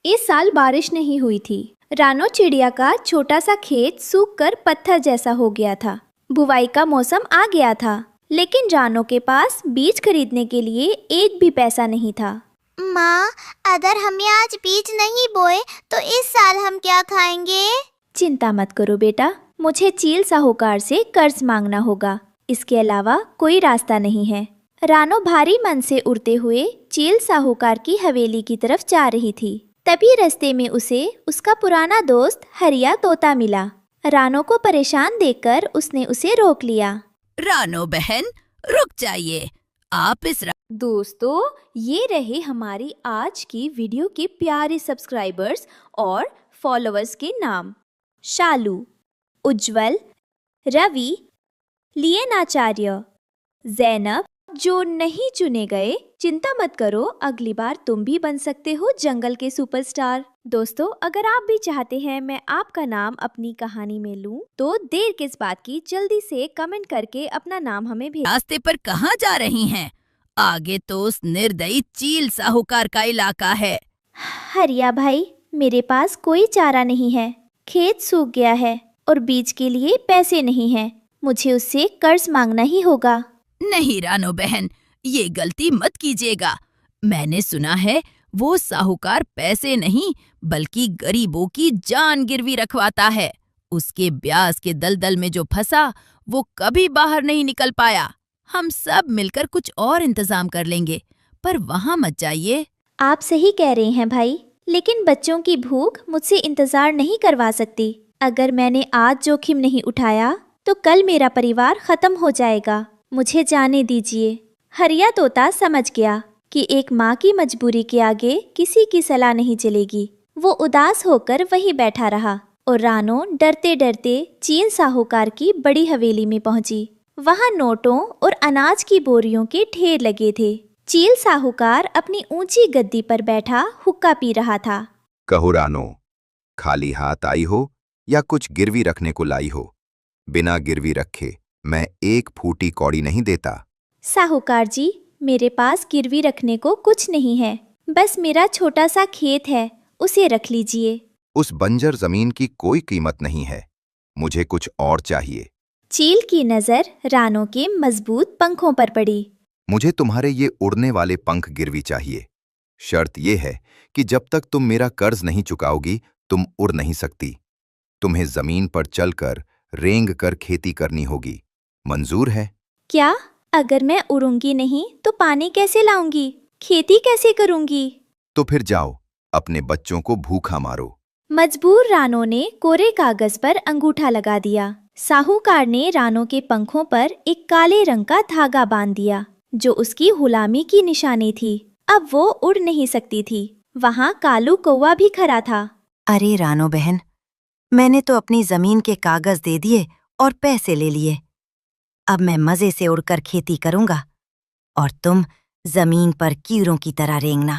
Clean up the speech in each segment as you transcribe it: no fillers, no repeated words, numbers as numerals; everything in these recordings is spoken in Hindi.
इस साल बारिश नहीं हुई थी। रानो चिड़िया का छोटा सा खेत सूखकर पत्थर जैसा हो गया था। बुवाई का मौसम आ गया था, लेकिन रानो के पास बीज खरीदने के लिए एक भी पैसा नहीं था। माँ, अगर हमने आज बीज नहीं बोए तो इस साल हम क्या खाएंगे? चिंता मत करो बेटा, मुझे चील साहूकार से कर्ज मांगना होगा। इसके अलावा कोई रास्ता नहीं है। रानो भारी मन से उड़ते हुए चील साहूकार की हवेली की तरफ जा रही थी। तभी रास्ते में उसे उसका पुराना दोस्त हरिया तोता मिला। रानो को परेशान देखकर उसने उसे रोक लिया। रानो बहन, रुक जाइए। आप इस दोस्तों, ये रहे हमारी आज की वीडियो के प्यारे सब्सक्राइबर्स और फॉलोअर्स के नाम। शालू, उज्जवल, रवि, लियनाचार्य, जैनब। जो नहीं चुने गए, चिंता मत करो, अगली बार तुम भी बन सकते हो जंगल के सुपरस्टार। दोस्तों, अगर आप भी चाहते हैं मैं आपका नाम अपनी कहानी में लूं, तो देर किस बात की, जल्दी से कमेंट करके अपना नाम हमें भेज। रास्ते पर कहाँ जा रही हैं? आगे तो उस निर्दयी चील साहूकार का इलाका है। हरिया भाई, मेरे पास कोई चारा नहीं है। खेत सूख गया है और बीज के लिए पैसे नहीं हैं। मुझे उससे कर्ज मांगना ही होगा। नहीं रानो बहन, ये गलती मत कीजिएगा। मैंने सुना है वो साहूकार पैसे नहीं बल्कि गरीबों की जान गिरवी रखवाता है। उसके ब्याज के दलदल में जो फंसा वो कभी बाहर नहीं निकल पाया। हम सब मिलकर कुछ और इंतजाम कर लेंगे, पर वहाँ मत जाइए। आप सही कह रहे हैं भाई, लेकिन बच्चों की भूख मुझसे इंतजार नहीं करवा सकती। अगर मैंने आज जोखिम नहीं उठाया तो कल मेरा परिवार खत्म हो जाएगा। मुझे जाने दीजिए। हरिया तोता समझ गया कि एक माँ की मजबूरी के आगे किसी की सलाह नहीं चलेगी। वो उदास होकर वहीं बैठा रहा और रानो डरते डरते चील साहूकार की बड़ी हवेली में पहुंची। वहां नोटों और अनाज की बोरियों के ढेर लगे थे। चील साहूकार अपनी ऊंची गद्दी पर बैठा हुक्का पी रहा था। कहो रानो, खाली हाथ आई हो या कुछ गिरवी रखने को लाई हो? बिना गिरवी रखे मैं एक फूटी कौड़ी नहीं देता। साहूकार जी, मेरे पास गिरवी रखने को कुछ नहीं है। बस मेरा छोटा सा खेत है, उसे रख लीजिए। उस बंजर जमीन की कोई कीमत नहीं है। मुझे कुछ और चाहिए। चील की नजर रानो के मजबूत पंखों पर पड़ी। मुझे तुम्हारे ये उड़ने वाले पंख गिरवी चाहिए। शर्त ये है कि जब तक तुम मेरा कर्ज नहीं चुकाओगी तुम उड़ नहीं सकती। तुम्हें जमीन पर चलकर रेंग कर खेती करनी होगी। मंजूर है? क्या? अगर मैं उड़ूंगी नहीं तो पानी कैसे लाऊंगी, खेती कैसे करूंगी? तो फिर जाओ, अपने बच्चों को भूखा मारो। मजबूर रानो ने कोरे कागज पर अंगूठा लगा दिया। साहूकार ने रानो के पंखों पर एक काले रंग का धागा बांध दिया, जो उसकी गुलामी की निशानी थी। अब वो उड़ नहीं सकती थी। वहाँ कालू कौवा भी खड़ा था। अरे रानो बहन, मैंने तो अपनी जमीन के कागज दे दिए और पैसे ले लिए। अब मैं मजे से उड़कर खेती करूंगा और तुम जमीन पर कीड़ों की तरह रेंगना।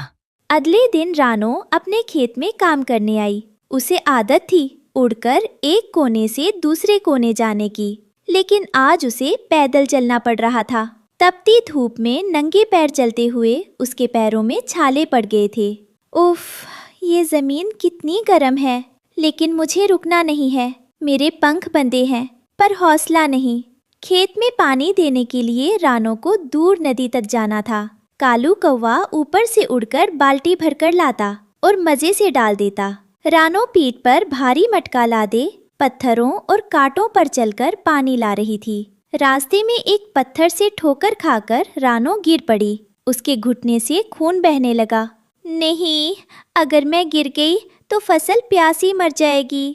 अगले दिन रानो अपने खेत में काम करने आई। उसे आदत थी उड़कर एक कोने से दूसरे कोने जाने की, लेकिन आज उसे पैदल चलना पड़ रहा था। तपती धूप में नंगे पैर चलते हुए उसके पैरों में छाले पड़ गए थे। उफ, ये जमीन कितनी गर्म है। लेकिन मुझे रुकना नहीं है। मेरे पंख बंधे हैं पर हौसला नहीं। खेत में पानी देने के लिए रानो को दूर नदी तक जाना था। कालू कौवा ऊपर से उड़कर बाल्टी भरकर लाता और मजे से डाल देता। रानो पीठ पर भारी मटका लादे पत्थरों और कांटों पर चलकर पानी ला रही थी। रास्ते में एक पत्थर से ठोकर खाकर रानो गिर पड़ी। उसके घुटने से खून बहने लगा। नहीं, अगर मैं गिर गई तो फसल प्यासी मर जाएगी।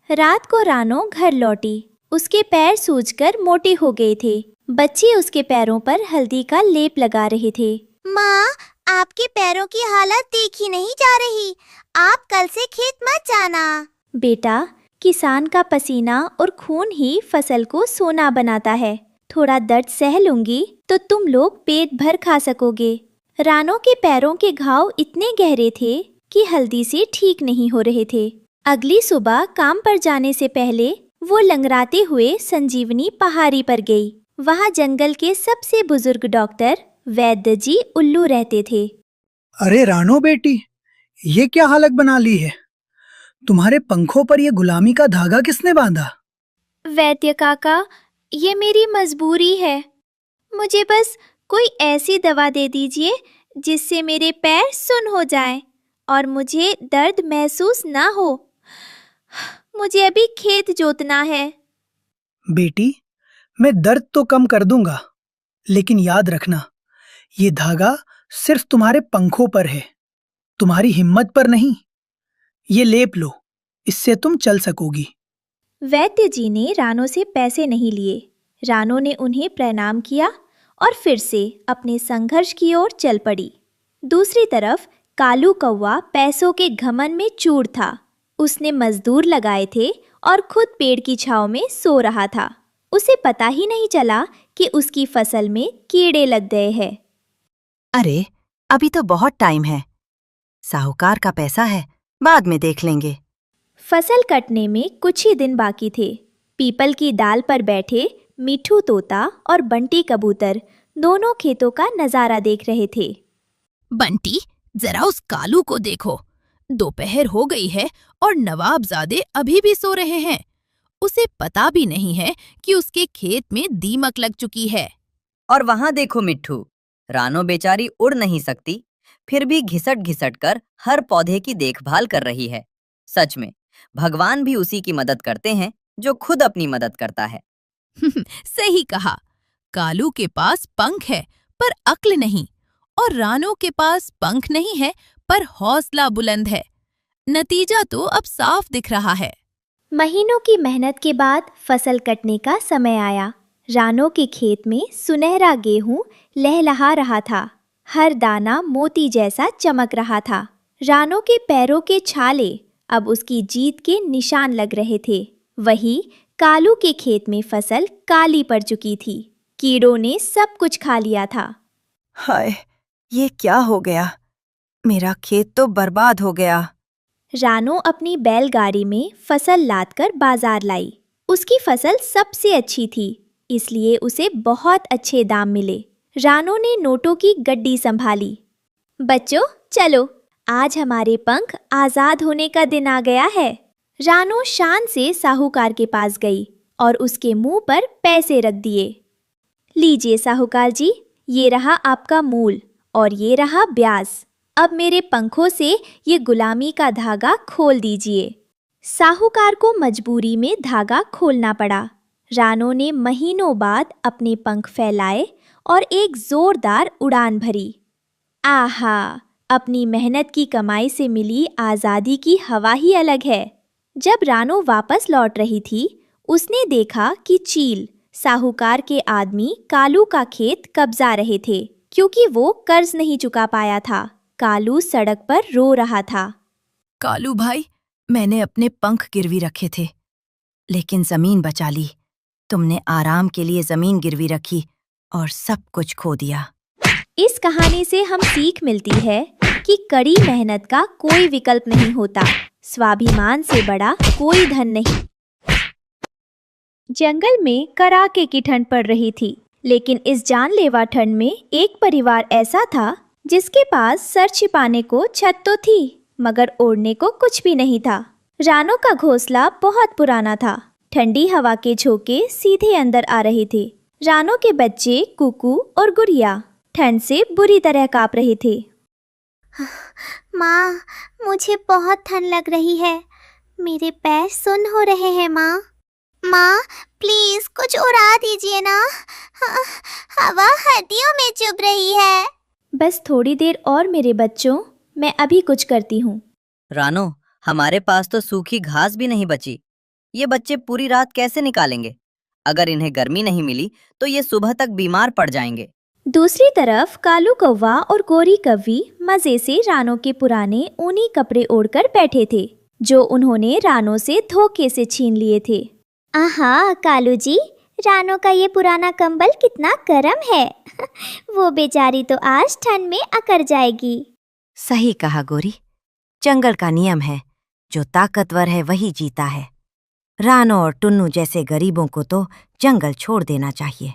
रात को रानो घर लौटी। उसके पैर सूजकर मोटे हो गए थे। बच्चे उसके पैरों पर हल्दी का लेप लगा रहे थे। माँ, आपके पैरों की हालत देखी नहीं जा रही। आप कल से खेत मत जाना। बेटा, किसान का पसीना और खून ही फसल को सोना बनाता है। थोड़ा दर्द सह लूंगी तो तुम लोग पेट भर खा सकोगे। रानो के पैरों के घाव इतने गहरे थे कि हल्दी से ठीक नहीं हो रहे थे। अगली सुबह काम पर जाने से पहले वो लंगड़ाते हुए संजीवनी पहाड़ी पर गई। वहाँ जंगल के सबसे बुजुर्ग डॉक्टर वैद्य जी उल्लू रहते थे। अरे रानो बेटी, ये क्या हालत बना ली है? तुम्हारे पंखों पर ये गुलामी का धागा किसने बांधा? वैद्य काका, ये मेरी मजबूरी है। मुझे बस कोई ऐसी दवा दे दीजिए जिससे मेरे पैर सुन्न हो जाएं और मुझे दर्द महसूस ना हो। मुझे अभी खेत जोतना है। बेटी, मैं दर्द तो कम कर दूंगा, लेकिन याद रखना, ये धागा सिर्फ तुम्हारे पंखों पर है, तुम्हारी हिम्मत पर नहीं। ये लेप लो, इससे तुम चल सकोगी। वैद्य जी ने रानो से पैसे नहीं लिए। रानो ने उन्हें प्रणाम किया और फिर से अपने संघर्ष की ओर चल पड़ी। दूसरी तरफ कालू कौवा पैसों के घमंड में चूर था। उसने मजदूर लगाए थे और खुद पेड़ की छांव में सो रहा था। उसे पता ही नहीं चला कि उसकी फसल में कीड़े लग गए हैं। अरे, अभी तो बहुत टाइम है। साहूकार का पैसा है, बाद में देख लेंगे। फसल कटने में कुछ ही दिन बाकी थे। पीपल की डाल पर बैठे मिठू तोता और बंटी कबूतर दोनों खेतों का नजारा देख रहे थे। बंटी, जरा उस कालू को देखो। दोपहर हो गई है और नवाबजादे अभी भी सो रहे हैं। उसे पता भी नहीं है कि उसके खेत में दीमक लग चुकी है। और वहां देखो मिट्ठू, रानो बेचारी उड़ नहीं सकती, फिर भी घिसट घिसट कर हर पौधे की देखभाल कर रही है। सच में भगवान भी उसी की मदद करते हैं जो खुद अपनी मदद करता है। सही कहा। कालू के पास पंख है पर अक्ल नहीं, और रानो के पास पंख नहीं है पर हौसला बुलंद है। नतीजा तो अब साफ दिख रहा है। महीनों की मेहनत के बाद फसल कटने का समय आया। रानो के खेत में सुनहरा गेहूं लहलहा रहा था। हर दाना मोती जैसा चमक रहा था। रानो के पैरों के छाले अब उसकी जीत के निशान लग रहे थे। वही कालू के खेत में फसल काली पड़ चुकी थी। कीड़ों ने सब कुछ खा लिया था। हाय, ये क्या हो गया? मेरा खेत तो बर्बाद हो गया। रानो अपनी बैलगाड़ी में फसल लादकर बाजार लाई। उसकी फसल सबसे अच्छी थी, इसलिए उसे बहुत अच्छे दाम मिले। रानो ने नोटों की गड्डी संभाली। बच्चों, चलो, आज हमारे पंख आजाद होने का दिन आ गया है। रानो शान से साहूकार के पास गई और उसके मुंह पर पैसे रख दिए। लीजिए साहूकार जी, ये रहा आपका मूल और ये रहा ब्याज। अब मेरे पंखों से ये गुलामी का धागा खोल दीजिए। साहूकार को मजबूरी में धागा खोलना पड़ा। रानो ने महीनों बाद अपने पंख फैलाए और एक जोरदार उड़ान भरी। आहा, अपनी मेहनत की कमाई से मिली आज़ादी की हवा ही अलग है। जब रानो वापस लौट रही थी, उसने देखा कि चील, साहूकार के आदमी, कालू का खेत कब्जा रहे थे क्योंकि वो कर्ज नहीं चुका पाया था। कालू सड़क पर रो रहा था। कालू भाई, मैंने अपने पंख गिरवी रखे थे, लेकिन जमीन बचा ली। तुमने आराम के लिए जमीन गिरवी रखी और सब कुछ खो दिया। इस कहानी से हम सीख मिलती है कि कड़ी मेहनत का कोई विकल्प नहीं होता। स्वाभिमान से बड़ा कोई धन नहीं। जंगल में कड़ाके की ठंड पड़ रही थी, लेकिन इस जानलेवा ठंड में एक परिवार ऐसा था जिसके पास सर छिपाने को छत तो थी, मगर ओढ़ने को कुछ भी नहीं था। रानो का घोंसला बहुत पुराना था। ठंडी हवा के झोंके सीधे अंदर आ रहे थे। रानो के बच्चे कुकू और गुड़िया ठंड से बुरी तरह कांप रहे थे। माँ, मुझे बहुत ठंड लग रही है। मेरे पैर सुन्न हो रहे हैं माँ। माँ, प्लीज कुछ उड़ा दीजिए ना। हवा हड्डियों में चुभ रही है। बस थोड़ी देर और मेरे बच्चों, मैं अभी कुछ करती हूँ। रानो, हमारे पास तो सूखी घास भी नहीं बची। ये बच्चे पूरी रात कैसे निकालेंगे? अगर इन्हें गर्मी नहीं मिली तो ये सुबह तक बीमार पड़ जाएंगे। दूसरी तरफ कालू कौवा और गोरी कव्वी मजे से रानो के पुराने ऊनी कपड़े ओढ़कर बैठे थे, जो उन्होंने रानो से धोखे से छीन लिए थे। आहा कालू जी, रानो का ये पुराना कंबल कितना गर्म है। वो बेचारी तो आज ठंड में अकड़ जाएगी। सही कहा गोरी, जंगल का नियम है, जो ताकतवर है वही जीता है। रानो और टुन्नू जैसे गरीबों को तो जंगल छोड़ देना चाहिए।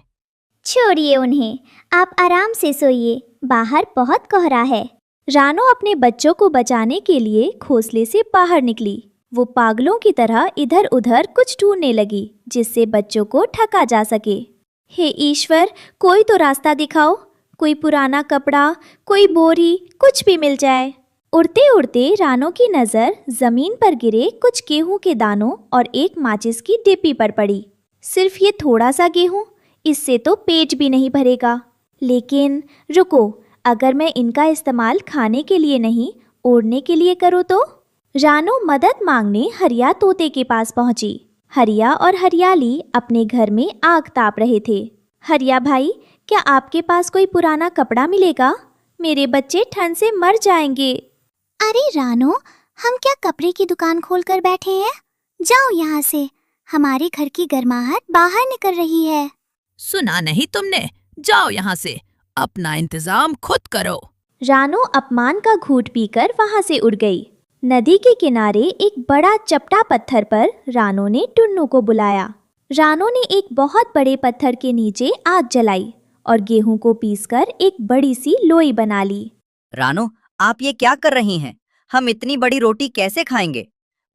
छोड़िए उन्हें, आप आराम से सोइए, बाहर बहुत कोहरा है। रानो अपने बच्चों को बचाने के लिए घोंसले से बाहर निकली। वो पागलों की तरह इधर उधर कुछ ढूंढने लगी जिससे बच्चों को ठगा जा सके। हे ईश्वर, कोई तो रास्ता दिखाओ, कोई पुराना कपड़ा, कोई बोरी, कुछ भी मिल जाए। उड़ते उड़ते रानो की नज़र जमीन पर गिरे कुछ गेहूं के दानों और एक माचिस की डिब्बी पर पड़ी। सिर्फ ये थोड़ा सा गेहूं, इससे तो पेट भी नहीं भरेगा। लेकिन रुको, अगर मैं इनका इस्तेमाल खाने के लिए नहीं, ओढ़ने के लिए करूँ तो? रानो मदद मांगने हरिया तोते के पास पहुंची। हरिया और हरियाली अपने घर में आग ताप रहे थे। हरिया भाई, क्या आपके पास कोई पुराना कपड़ा मिलेगा? मेरे बच्चे ठंड से मर जाएंगे। अरे रानो, हम क्या कपड़े की दुकान खोलकर बैठे हैं? जाओ यहाँ से, हमारे घर की गर्माहट बाहर निकल रही है। सुना नहीं तुमने? जाओ यहाँ से, अपना इंतजाम खुद करो। रानो अपमान का घूंट पीकर वहां से उड़ गई। नदी के किनारे एक बड़ा चपटा पत्थर पर रानो ने टुन्नू को बुलाया। रानो ने एक बहुत बड़े पत्थर के नीचे आग जलाई और गेहूं को पीसकर एक बड़ी सी लोई बना ली। रानो, आप ये क्या कर रही हैं? हम इतनी बड़ी रोटी कैसे खाएंगे?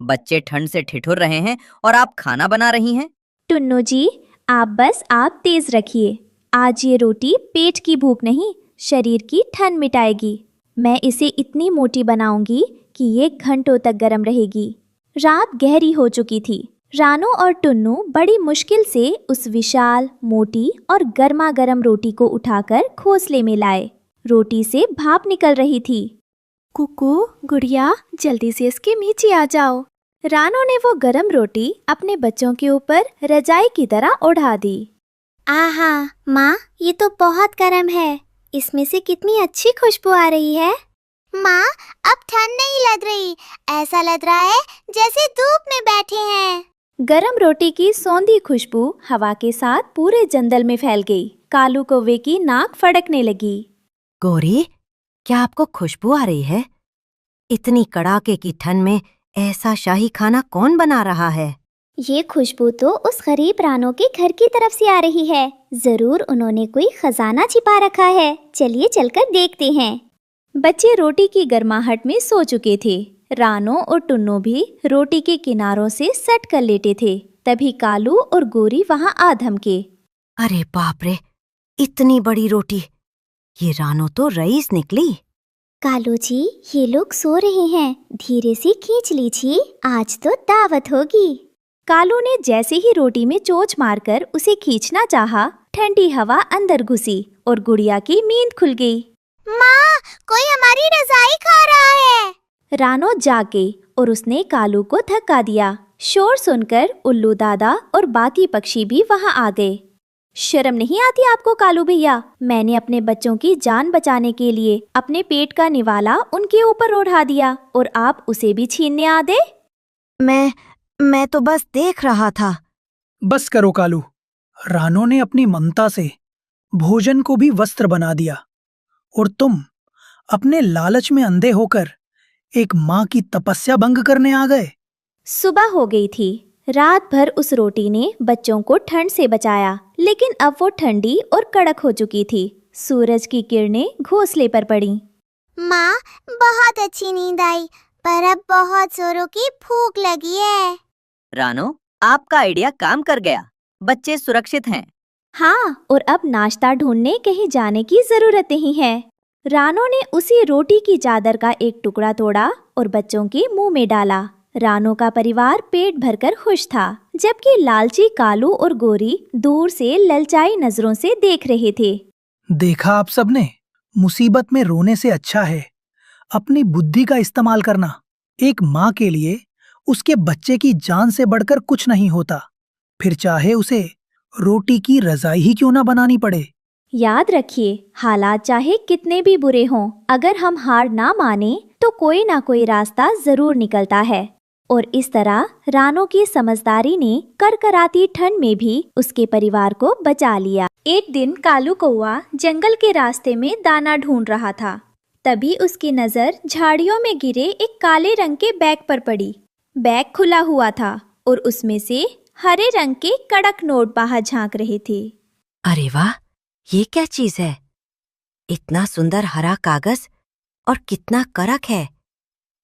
बच्चे ठंड से ठिठुर रहे हैं और आप खाना बना रही हैं। टुन्नू जी, आप तेज रखिए। आज ये रोटी पेट की भूख नहीं, शरीर की ठंड मिटाएगी। मैं इसे इतनी मोटी बनाऊंगी कि ये घंटों तक गर्म रहेगी। रात गहरी हो चुकी थी। रानो और टुन्नू बड़ी मुश्किल से उस विशाल, मोटी और गर्मा गर्म रोटी को उठाकर घोंसले में लाए। रोटी से भाप निकल रही थी। कुकू, गुड़िया, जल्दी से इसके नीचे आ जाओ। रानो ने वो गर्म रोटी अपने बच्चों के ऊपर रजाई की तरह ओढ़ा दी। आहा माँ, ये तो बहुत गर्म है। इसमें से कितनी अच्छी खुशबू आ रही है। माँ, अब ठंड नहीं लग रही, ऐसा लग रहा है जैसे धूप में बैठे हैं। गरम रोटी की सौंधी खुशबू हवा के साथ पूरे जंगल में फैल गई। कालू कौवे की नाक फड़कने लगी। गौरी, क्या आपको खुशबू आ रही है? इतनी कड़ाके की ठंड में ऐसा शाही खाना कौन बना रहा है? ये खुशबू तो उस गरीब रानो के घर की तरफ से आ रही है। जरूर उन्होंने कोई खजाना छिपा रखा है। चलिए चलकर देखते हैं। बच्चे रोटी की गर्माहट में सो चुके थे। रानो और टुन्नू भी रोटी के किनारों से सट कर लेटे थे। तभी कालू और गोरी वहां आ धमके। अरे बाप रे, इतनी बड़ी रोटी! ये रानो तो रईस निकली। कालू जी, ये लोग सो रहे हैं, धीरे से खींच लीजिए, आज तो दावत होगी। कालू ने जैसे ही रोटी में चोंच मारकर उसे खींचना चाहा, ठंडी हवा अंदर घुसी और गुड़िया की नींद खुल गई। माँ, कोई हमारी रजाई खा रहा है। रानो जाग गई और उसने कालू को धक्का दिया। शोर सुनकर उल्लू दादा और बाकी पक्षी भी वहां आ गए। शर्म नहीं आती आपको कालू भैया? मैंने अपने बच्चों की जान बचाने के लिए अपने पेट का निवाला उनके ऊपर ओढ़ा दिया और आप उसे भी छीनने आ गए। मैं तो बस देख रहा था। बस करो कालू। रानो ने अपनी ममता से भोजन को भी वस्त्र बना दिया और तुम अपने लालच में अंधे होकर एक माँ की तपस्या भंग करने आ गए। सुबह हो गई थी। रात भर उस रोटी ने बच्चों को ठंड से बचाया, लेकिन अब वो ठंडी और कड़क हो चुकी थी। सूरज की किरणें घोंसले पर पड़ी। माँ, बहुत अच्छी नींद आई, पर अब बहुत जोरों की भूख लगी है। रानो, आपका आइडिया काम कर गया। बच्चे सुरक्षित हैं। हाँ, और अब नाश्ता ढूंढने कहीं जाने की जरूरत नहीं है। रानो ने उसी रोटी की चादर का एक टुकड़ा तोड़ा और बच्चों के मुंह में डाला। रानो का परिवार पेट भरकर खुश था, जबकि लालची कालू और गोरी दूर से ललचाई नजरों से देख रहे थे। देखा आप सबने, मुसीबत में रोने से अच्छा है अपनी बुद्धि का इस्तेमाल करना। एक माँ के लिए उसके बच्चे की जान से बढ़कर कुछ नहीं होता, फिर चाहे उसे रोटी की रजाई ही क्यों ना बनानी पड़े। याद रखिए, हालात चाहे कितने भी बुरे हों, अगर हम हार ना माने तो कोई ना कोई रास्ता जरूर निकलता है। और इस तरह रानो की समझदारी ने करकराती ठंड में भी उसके परिवार को बचा लिया। एक दिन कालू कौआ जंगल के रास्ते में दाना ढूंढ रहा था। तभी उसकी नजर झाड़ियों में गिरे एक काले रंग के बैग पर पड़ी। बैग खुला हुआ था और उसमें से हरे रंग के कड़क नोट बाहर झांक रहे थे। अरे वाह, ये क्या चीज है? इतना सुंदर हरा कागज और कितना कड़क है।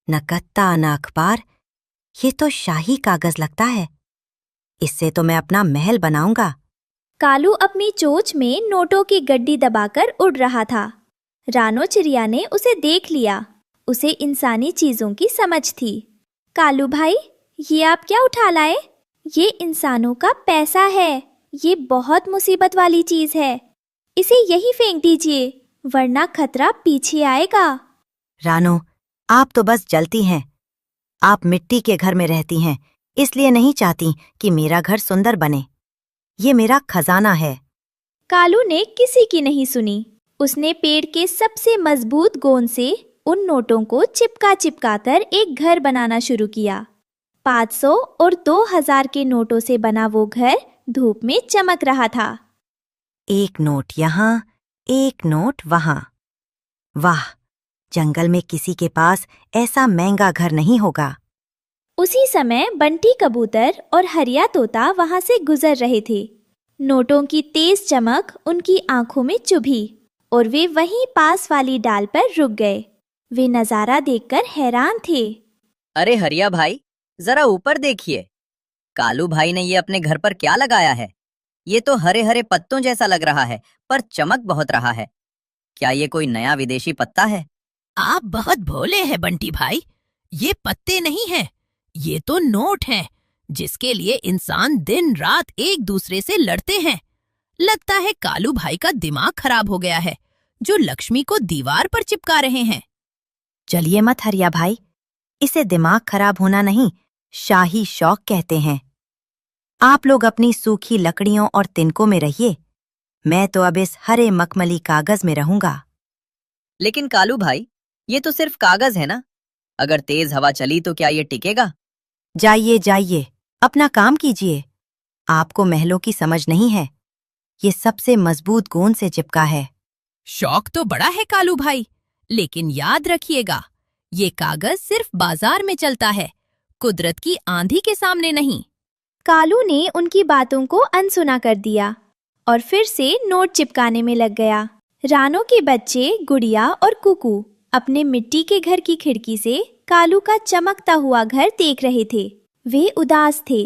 न गत्ता न अखबार, ये तो शाही कागज लगता है। इससे तो मैं अपना महल बनाऊंगा। कालू अपनी चोंच में नोटों की गड्डी दबाकर उड़ रहा था। रानो चिड़िया ने उसे देख लिया। उसे इंसानी चीजों की समझ थी। कालू भाई, ये आप क्या उठा लाए? ये इंसानों का पैसा है। ये बहुत मुसीबत वाली चीज है। इसे यही फेंक दीजिए, वरना खतरा पीछे आएगा। रानो, आप तो बस जलती हैं। आप मिट्टी के घर में रहती हैं, इसलिए नहीं चाहती कि मेरा घर सुंदर बने। ये मेरा खजाना है। कालू ने किसी की नहीं सुनी। उसने पेड़ के सबसे मजबूत गोंद से उन नोटों को चिपका चिपका कर एक घर बनाना शुरू किया। 500 और 2000 के नोटों से बना वो घर धूप में चमक रहा था। एक नोट यहाँ, एक नोट वहाँ। वाह, जंगल में किसी के पास ऐसा महंगा घर नहीं होगा। उसी समय बंटी कबूतर और हरिया तोता वहां से गुजर रहे थे। नोटों की तेज चमक उनकी आंखों में चुभी और वे वहीं पास वाली डाल पर रुक गए। वे नजारा देखकर हैरान थे। अरे हरिया भाई, जरा ऊपर देखिए। कालू भाई ने ये अपने घर पर क्या लगाया है? ये तो हरे हरे पत्तों जैसा लग रहा है, पर चमक बहुत रहा है। क्या ये कोई नया विदेशी पत्ता है? आप बहुत भोले हैं बंटी भाई। ये पत्ते नहीं हैं, ये तो नोट हैं, जिसके लिए इंसान दिन रात एक दूसरे से लड़ते हैं। लगता है कालू भाई का दिमाग खराब हो गया है, जो लक्ष्मी को दीवार पर चिपका रहे हैं। चलिए मत हरिया भाई, इसे दिमाग खराब होना नहीं, शाही शौक कहते हैं। आप लोग अपनी सूखी लकड़ियों और तिनकों में रहिए। मैं तो अब इस हरे मखमली कागज में रहूंगा। लेकिन कालू भाई, ये तो सिर्फ कागज है ना? अगर तेज हवा चली तो क्या ये टिकेगा? जाइए जाइए, अपना काम कीजिए। आपको महलों की समझ नहीं है। ये सबसे मजबूत गोंद से चिपका है। शौक तो बड़ा है कालू भाई, लेकिन याद रखिएगा, ये कागज सिर्फ बाजार में चलता है, कुदरत की आंधी के सामने नहीं। कालू ने उनकी बातों को अनसुना कर दिया और फिर से नोट चिपकाने में लग गया। रानो के बच्चे गुड़िया और कुकू अपने मिट्टी के घर की खिड़की से कालू का चमकता हुआ घर देख रहे थे। वे उदास थे।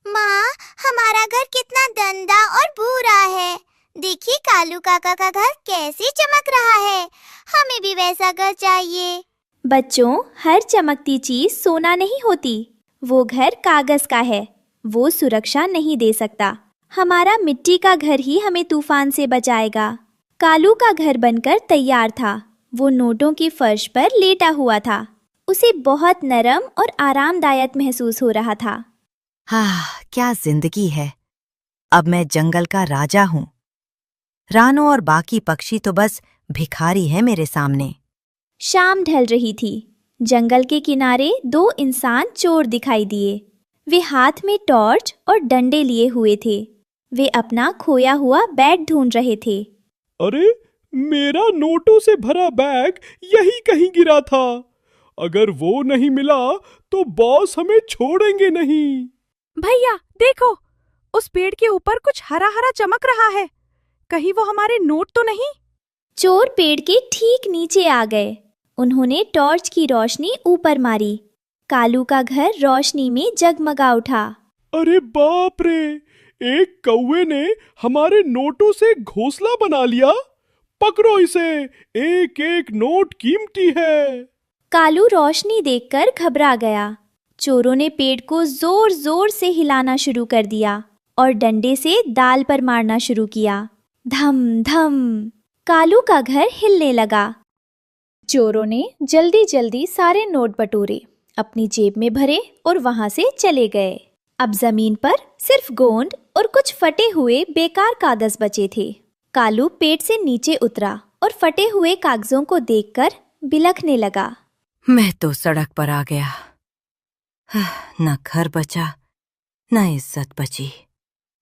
माँ, हमारा घर कितना गंदा और बुरा है। देखिए कालू काका का घर कैसे चमक रहा है। हमें भी वैसा घर चाहिए। बच्चों, हर चमकती चीज सोना नहीं होती। वो घर कागज का है, वो सुरक्षा नहीं दे सकता। हमारा मिट्टी का घर ही हमें तूफान से बचाएगा। कालू का घर बनकर तैयार था। वो नोटों की फर्श पर लेटा हुआ था। उसे बहुत नरम और आरामदायक महसूस हो रहा था। हाँ, क्या जिंदगी है। अब मैं जंगल का राजा हूँ। रानो और बाकी पक्षी तो बस भिखारी है मेरे सामने। शाम ढल रही थी। जंगल के किनारे 2 इंसान चोर दिखाई दिए। वे हाथ में टॉर्च और डंडे लिए हुए थे। वे अपना खोया हुआ बैग ढूंढ रहे थे। अरे, मेरा नोटों से भरा बैग यहीं कहीं गिरा था। अगर वो नहीं मिला तो बॉस हमें छोड़ेंगे नहीं। भैया देखो, उस पेड़ के ऊपर कुछ हरा हरा चमक रहा है। कहीं वो हमारे नोट तो नहीं? चोर पेड़ के ठीक नीचे आ गए। उन्होंने टॉर्च की रोशनी ऊपर मारी। कालू का घर रोशनी में जगमगा उठा। अरे बाप रे, एक कौवे ने हमारे नोटों से घोंसला बना लिया। पकड़ो इसे, एक एक नोट कीमती है। कालू रोशनी देखकर घबरा गया। चोरों ने पेड़ को जोर जोर से हिलाना शुरू कर दिया और डंडे से डाल पर मारना शुरू किया। धम धम, कालू का घर हिलने लगा। चोरों ने जल्दी जल्दी सारे नोट बटोरे, अपनी जेब में भरे और वहां से चले गए। अब जमीन पर सिर्फ गोंद और कुछ फटे हुए बेकार कागज बचे थे। कालू पेड़ से नीचे उतरा और फटे हुए कागजों को देखकर बिलखने लगा। मैं तो सड़क पर आ गया। न घर बचा, न इज्जत बची।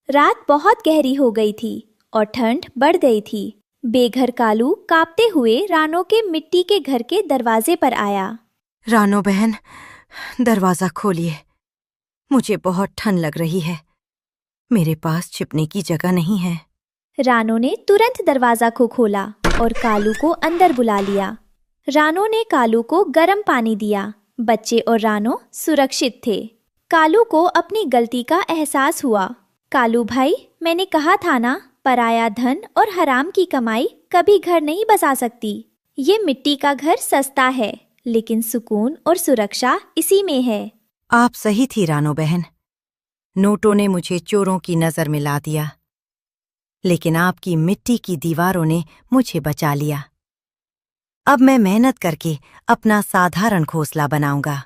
रात बहुत गहरी हो गई थी और ठंड बढ़ गई थी। बेघर कालू कांपते हुए रानो के मिट्टी के घर के दरवाजे पर आया। रानो बहन, दरवाजा खोलिए। मुझे बहुत ठंड लग रही है। मेरे पास छिपने की जगह नहीं है। रानो ने तुरंत दरवाजा को खोला और कालू को अंदर बुला लिया। रानो ने कालू को गर्म पानी दिया। बच्चे और रानो सुरक्षित थे। कालू को अपनी गलती का एहसास हुआ। कालू भाई, मैंने कहा था ना, पराया धन और हराम की कमाई कभी घर नहीं बसा सकती। ये मिट्टी का घर सस्ता है, लेकिन सुकून और सुरक्षा इसी में है। आप सही थी रानो बहन। नोटों ने मुझे चोरों की नजर में ला दिया, लेकिन आपकी मिट्टी की दीवारों ने मुझे बचा लिया। अब मैं मेहनत करके अपना साधारण घोंसला बनाऊंगा।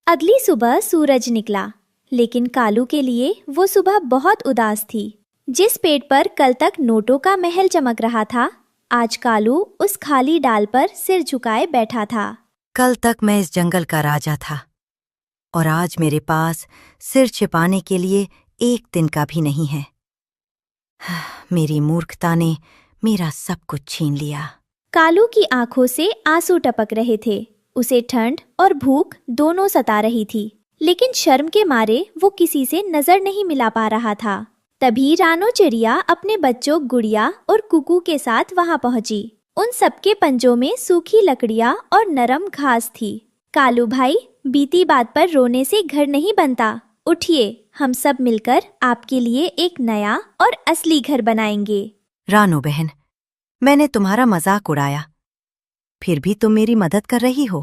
अगली सुबह सूरज निकला, लेकिन कालू के लिए वो सुबह बहुत उदास थी। जिस पेड़ पर कल तक नोटों का महल चमक रहा था, आज कालू उस खाली डाल पर सिर झुकाए बैठा था। कल तक मैं इस जंगल का राजा था, और आज मेरे पास सिर छिपाने के लिए एक दिन का भी नहीं है। मेरी मूर्खता ने मेरा सब कुछ छीन लिया। कालू की आंखों से आंसू टपक रहे थे। उसे ठंड और भूख दोनों सता रही थी, लेकिन शर्म के मारे वो किसी से नजर नहीं मिला पा रहा था। तभी रानो चिड़िया अपने बच्चों गुड़िया और कुकू के साथ वहां पहुंची। उन सबके पंजों में सूखी लकड़ियां और नरम घास थी। कालू भाई, बीती बात पर रोने से घर नहीं बनता। उठिए, हम सब मिलकर आपके लिए एक नया और असली घर बनाएंगे। रानो बहन, मैंने तुम्हारा मजाक उड़ाया, फिर भी तुम मेरी मदद कर रही हो।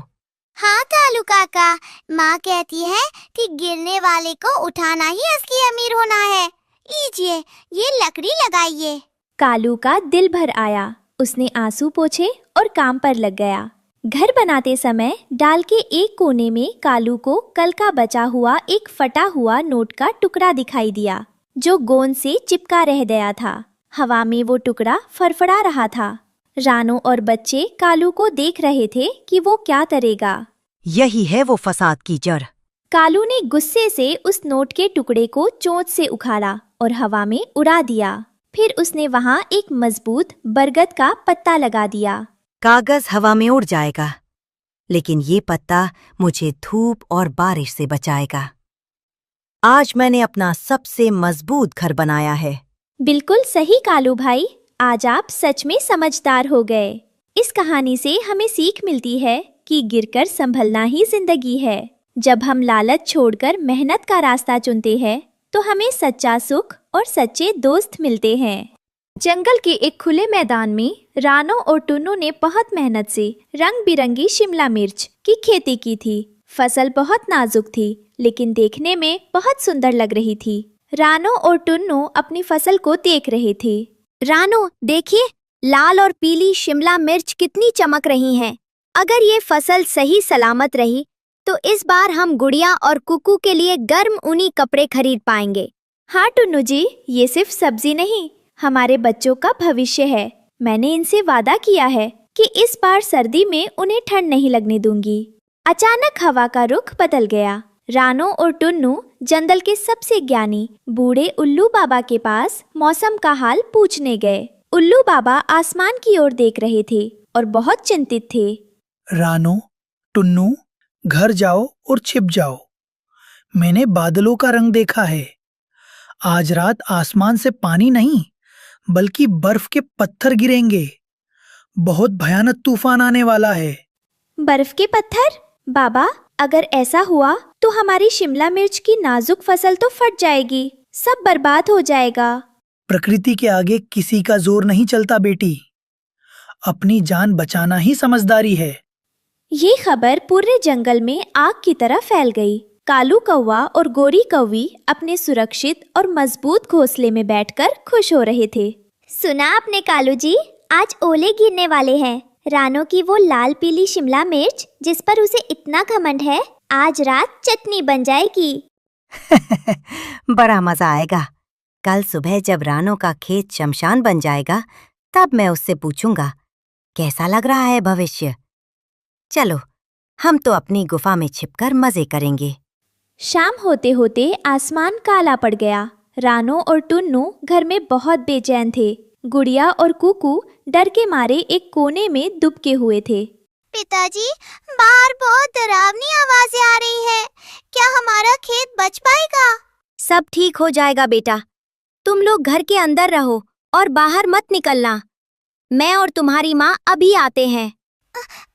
हाँ कालू काका, माँ कहती है कि गिरने वाले को उठाना ही असली अमीर होना है। लीजिए, ये लकड़ी लगाइए। कालू का दिल भर आया। उसने आंसू पोंछे और काम पर लग गया। घर बनाते समय डाल के एक कोने में कालू को कल का बचा हुआ एक फटा हुआ नोट का टुकड़ा दिखाई दिया, जो गोंद से चिपका रह गया था। हवा में वो टुकड़ा फड़फड़ा रहा था। रानो और बच्चे कालू को देख रहे थे कि वो क्या करेगा। यही है वो फसाद की जड़। कालू ने गुस्से से उस नोट के टुकड़े को चोंच से उखाड़ा और हवा में उड़ा दिया। फिर उसने वहां एक मजबूत बरगद का पत्ता लगा दिया। कागज हवा में उड़ जाएगा, लेकिन ये पत्ता मुझे धूप और बारिश से बचाएगा। आज मैंने अपना सबसे मजबूत घर बनाया है। बिल्कुल सही कालू भाई, आज आप सच में समझदार हो गए। इस कहानी से हमें सीख मिलती है कि गिरकर संभलना ही जिंदगी है। जब हम लालच छोड़कर मेहनत का रास्ता चुनते हैं, तो हमें सच्चा सुख और सच्चे दोस्त मिलते हैं। जंगल के एक खुले मैदान में रानो और टुन्नू ने बहुत मेहनत से रंग बिरंगी शिमला मिर्च की खेती की थी। फसल बहुत नाजुक थी, लेकिन देखने में बहुत सुंदर लग रही थी। रानो और टुन्नू अपनी फसल को देख रहे थे। रानो, देखिए, लाल और पीली शिमला मिर्च कितनी चमक रही हैं। अगर ये फसल सही सलामत रही, तो इस बार हम गुड़िया और कुकू के लिए गर्म ऊनी कपड़े खरीद पाएंगे। हाँ टुन्नू जी, ये सिर्फ सब्जी नहीं, हमारे बच्चों का भविष्य है। मैंने इनसे वादा किया है कि इस बार सर्दी में उन्हें ठंड नहीं लगने दूंगी। अचानक हवा का रुख बदल गया। रानो और टुन्नू जंगल के सबसे ज्ञानी बूढ़े उल्लू बाबा के पास मौसम का हाल पूछने गए। उल्लू बाबा आसमान की ओर देख रहे थे और बहुत चिंतित थे। रानो, टुन्नू, घर जाओ और छिप जाओ। मैंने बादलों का रंग देखा है। आज रात आसमान से पानी नहीं, बल्कि बर्फ के पत्थर गिरेंगे। बहुत भयानक तूफान आने वाला है। बर्फ के पत्थर? बाबा, अगर ऐसा हुआ तो हमारी शिमला मिर्च की नाजुक फसल तो फट जाएगी, सब बर्बाद हो जाएगा। प्रकृति के आगे किसी का जोर नहीं चलता बेटी। अपनी जान बचाना ही समझदारी है। ये खबर पूरे जंगल में आग की तरह फैल गई। कालू कौवा और गोरी कौवी अपने सुरक्षित और मजबूत घोंसले में बैठकर खुश हो रहे थे। सुना आपने कालू जी, आज ओले गिरने वाले हैं। रानो की वो लाल पीली शिमला मिर्च जिस पर उसे इतना घमंड है, आज रात चटनी बन जाएगी। बड़ा मजा आएगा। कल सुबह जब रानो का खेत शमशान बन जाएगा, तब मैं उससे पूछूंगा कैसा लग रहा है भविष्य। चलो, हम तो अपनी गुफा में छिपकर मजे करेंगे। शाम होते होते आसमान काला पड़ गया। रानो और टुन्नू घर में बहुत बेचैन थे। गुड़िया और कुकू डर के मारे एक कोने में दुबके हुए थे। पिताजी, बाहर बहुत डरावनी आवाजें आ रही है। क्या हमारा खेत बच पाएगा? सब ठीक हो जाएगा बेटा। तुम लोग घर के अंदर रहो और बाहर मत निकलना। मैं और तुम्हारी माँ अभी आते हैं।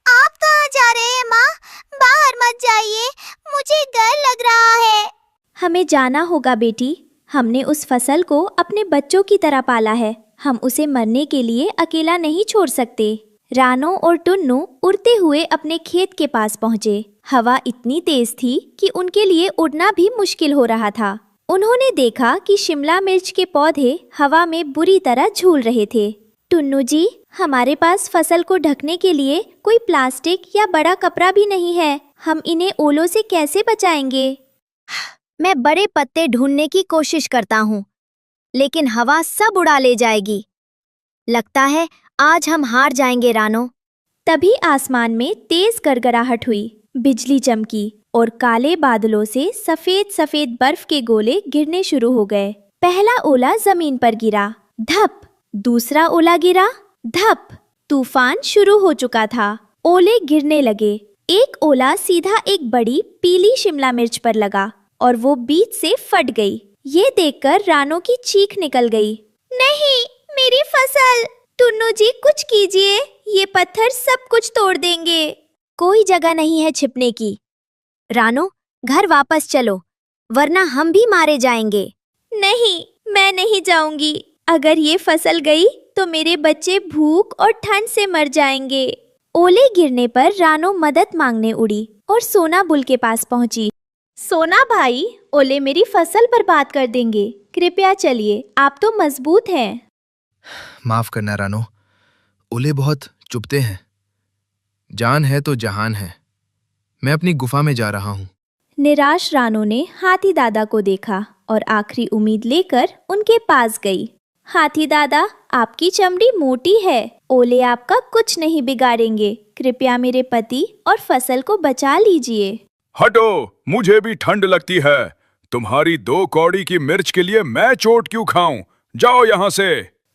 आप कहाँ जा रहे हैं माँ? बाहर मत जाइए, मुझे डर लग रहा है। हमें जाना होगा बेटी। हमने उस फसल को अपने बच्चों की तरह पाला है। हम उसे मरने के लिए अकेला नहीं छोड़ सकते। रानो और टुन्नू उड़ते हुए अपने खेत के पास पहुंचे। हवा इतनी तेज थी कि उनके लिए उड़ना भी मुश्किल हो रहा था। उन्होंने देखा कि शिमला मिर्च के पौधे हवा में बुरी तरह झूल रहे थे। टुन्नू जी, हमारे पास फसल को ढकने के लिए कोई प्लास्टिक या बड़ा कपड़ा भी नहीं है। हम इन्हें ओलों से कैसे बचाएंगे? मैं बड़े पत्ते ढूंढने की कोशिश करता हूँ, लेकिन हवा सब उड़ा ले जाएगी। लगता है आज हम हार जाएंगे रानो। तभी आसमान में तेज गड़गड़ाहट हुई, बिजली चमकी और काले बादलों से सफेद सफेद बर्फ के गोले गिरने शुरू हो गए। पहला ओला जमीन पर गिरा, धप। दूसरा ओला गिरा, धप। तूफान शुरू हो चुका था। ओले गिरने लगे। एक ओला सीधा एक बड़ी पीली शिमला मिर्च पर लगा और वो बीच से फट गई। ये देखकर रानो की चीख निकल गई। नहीं, मेरी फसल! टुन्नू जी, कुछ कीजिए, ये पत्थर सब कुछ तोड़ देंगे। कोई जगह नहीं है छिपने की। रानो, घर वापस चलो, वरना हम भी मारे जाएंगे। नहीं, मैं नहीं जाऊंगी। अगर ये फसल गई तो मेरे बच्चे भूख और ठंड से मर जाएंगे। ओले गिरने पर रानो मदद मांगने उड़ी और सोना बुल के पास पहुंची। सोना भाई, ओले मेरी फसल बर्बाद कर देंगे। कृपया चलिए, आप तो मजबूत हैं। माफ करना रानो, ओले बहुत चुभते हैं। जान है तो जहान है। मैं अपनी गुफा में जा रहा हूँ। निराश रानो ने हाथी दादा को देखा और आखिरी उम्मीद लेकर उनके पास गई। हाथी दादा, आपकी चमड़ी मोटी है, ओले आपका कुछ नहीं बिगाड़ेंगे। कृपया मेरे पति और फसल को बचा लीजिए। हटो, मुझे भी ठंड लगती है। तुम्हारी 2 कौड़ी की मिर्च के लिए मैं चोट क्यों खाऊं? जाओ यहाँ से।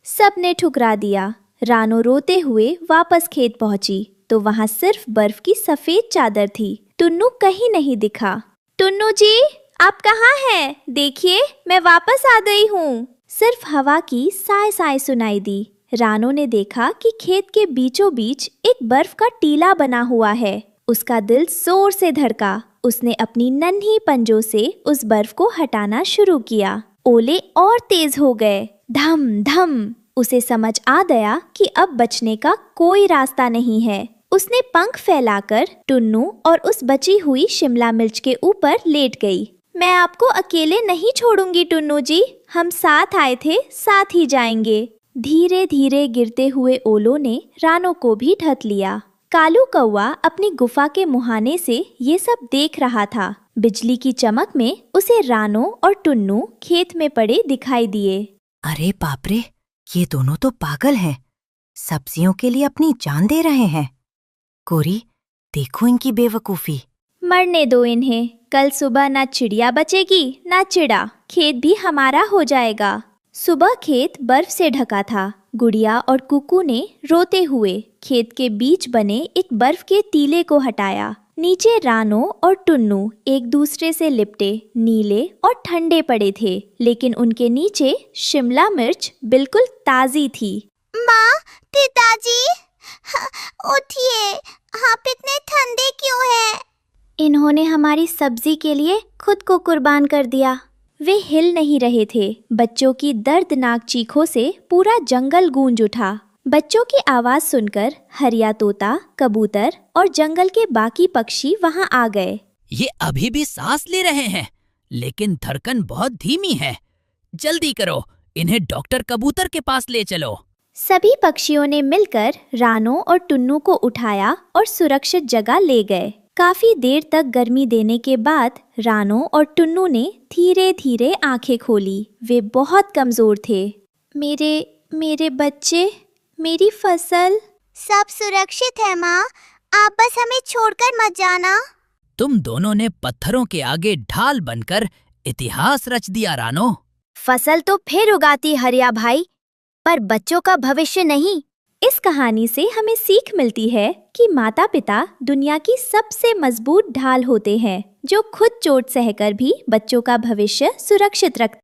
सबने ठुकरा दिया। रानो रोते हुए वापस खेत पहुंची तो वहां सिर्फ बर्फ की सफेद चादर थी। टुन्नू कहीं नहीं दिखा। टुन्नू जी, आप कहाँ हैं? देखिए, मैं वापस आ गई हूँ। सिर्फ हवा की साय साय सुनाई दी। रानो ने देखा कि खेत के बीचों बीच एक बर्फ का टीला बना हुआ है। उसका दिल जोर से धड़का। उसने अपनी नन्ही पंजों से उस बर्फ को हटाना शुरू किया। ओले और तेज हो गए, धम धम। उसे समझ आ गया कि अब बचने का कोई रास्ता नहीं है। उसने पंख फैलाकर टुन्नू और उस बची हुई शिमला मिर्च के ऊपर लेट गई। मैं आपको अकेले नहीं छोड़ूंगी टुन्नू जी, हम साथ आए थे, साथ ही जाएंगे। धीरे धीरे गिरते हुए ओलों ने रानो को भी ढक लिया। कालू कौवा अपनी गुफा के मुहाने से ये सब देख रहा था। बिजली की चमक में उसे रानो और टुन्नू खेत में पड़े दिखाई दिए। अरे बाप रे, ये दोनों तो पागल हैं। सब्जियों के लिए अपनी जान दे रहे हैं। कोरी, देखो इनकी बेवकूफी। मरने दो इन्हें। कल सुबह ना चिड़िया बचेगी ना चिड़ा। खेत भी हमारा हो जाएगा। सुबह खेत बर्फ से ढका था। गुड़िया और कुकू ने रोते हुए खेत के बीच बने एक बर्फ के टीले को हटाया। नीचे रानो और टुन्नू एक दूसरे से लिपटे नीले और ठंडे पड़े थे, लेकिन उनके नीचे शिमला मिर्च बिल्कुल ताजी थी। माँ, पिताजी, उठिए, आप इतने ठंडे क्यों हैं? इन्होंने हमारी सब्जी के लिए खुद को कुर्बान कर दिया। वे हिल नहीं रहे थे। बच्चों की दर्दनाक चीखों से पूरा जंगल गूंज उठा। बच्चों की आवाज सुनकर हरिया तोता, कबूतर और जंगल के बाकी पक्षी वहां आ गए। ये अभी भी सांस ले रहे हैं, लेकिन धड़कन बहुत धीमी है। जल्दी करो, इन्हें डॉक्टर कबूतर के पास ले चलो। सभी पक्षियों ने मिलकर रानो और टुन्नू को उठाया और सुरक्षित जगह ले गए। काफी देर तक गर्मी देने के बाद रानो और टुन्नू ने धीरे धीरे आंखें खोली। वे बहुत कमजोर थे। मेरे बच्चे, मेरी फसल। सब सुरक्षित है माँ, आप बस हमें छोड़कर मत जाना। तुम दोनों ने पत्थरों के आगे ढाल बनकर इतिहास रच दिया रानो। फसल तो फिर उगाती हरिया भाई, पर बच्चों का भविष्य नहीं। इस कहानी से हमें सीख मिलती है कि माता पिता दुनिया की सबसे मजबूत ढाल होते हैं, जो खुद चोट सहकर भी बच्चों का भविष्य सुरक्षित रखते हैं।